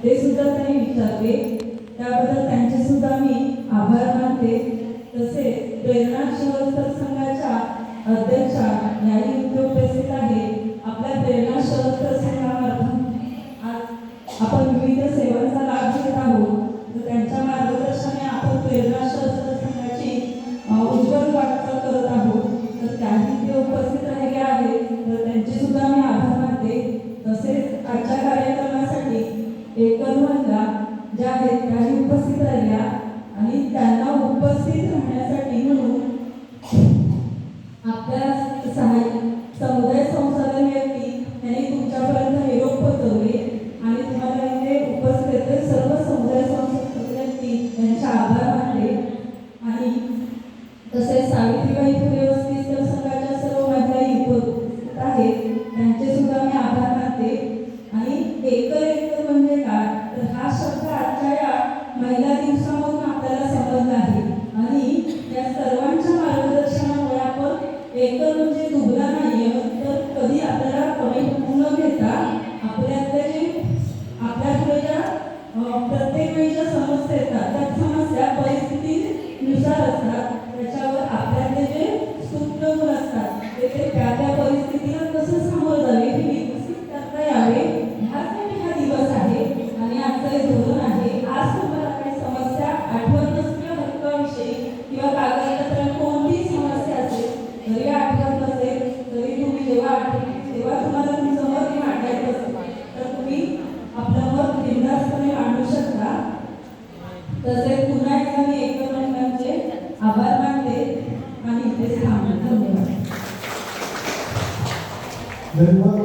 ते सुद्धा त्यांनी विचारले, त्याबद्दल त्यांचे सुद्धा मी आभार मानते। तसेच प्रेरणा शहर संघाच्या अध्यक्षा याही इथे उपस्थित आहे। आपल्या प्रेरणा शहर संघामार्फत आज आपण विविध सेवांचा लाभ घेत आहोत, तर त्यांच्या मार्गदर्शनाने आपण प्रेरणा शहर संघाची उज्ज्वल वाटचाल करत आहोत। तर त्याही ते उपस्थित राहिले आहेत, तर त्यांचे सुद्धा मी आभार मानते। तसेच आजच्या कार्यक्रमासाठी एकल महिला ज्या आहेत त्याही उपस्थित राहिल्या आणि त्यांना उपस्थित राहण्यासाठी म्हणून आपल्या समुदाय संसाधन व्यक्ती यांनी तुमच्यापर्यंत निरोप पोहोचवले आणि तुम्हाला इथे उपस्थित सर्व समुदाय संसाधन व्यक्ती यांचे आभार मानले। आणि तसेच सावित्रीबाई फुले वस्ती संघाच्या सर्व महिलाही उपस्थित आहेत, त्यांचे सुद्धा मी आभार मानते। आणि एकल म्हणजे काय, तर हा शब्द आजच्या या महिला दिवसामधून आपल्याला समजला आहे आणि या सर्वांच्या मार्गदर्शनामुळे आपण एकल म्हणजे दुबळा नाही, तर कधी आपल्याला कमी न घेता आपल्याकडे ज्या प्रत्येक वेळी ज्या समस्या येतात त्या समस्या परिस्थितीनुसार असतात, त्याच्यावर आपल्याकडे जे सूक्ष्म गुण असतात ते त्या त्या परिस्थितीला कसं सामोरं जावे हे विकसित करता यावे, ह्यासाठी हा दिवस आहे। आणि आजचं हे धोरण आहे। आज तुम्हाला काही समस्या आठवत नसतील हक्काविषयी किंवा कागदपत्रांची कोणतीही समस्या असेल तरी आठवत नसेल तरी तुम्ही जेव्हा तुम्हाला तुमचं मत मांडायचं असेल तर तुम्ही आपलं मत बिनधास्तपणे मांडू शकता। तसेच पुन्हा एकदा मी एकल महिलांचे आभार मानते आणि इथेच थांबते। धन्यवाद।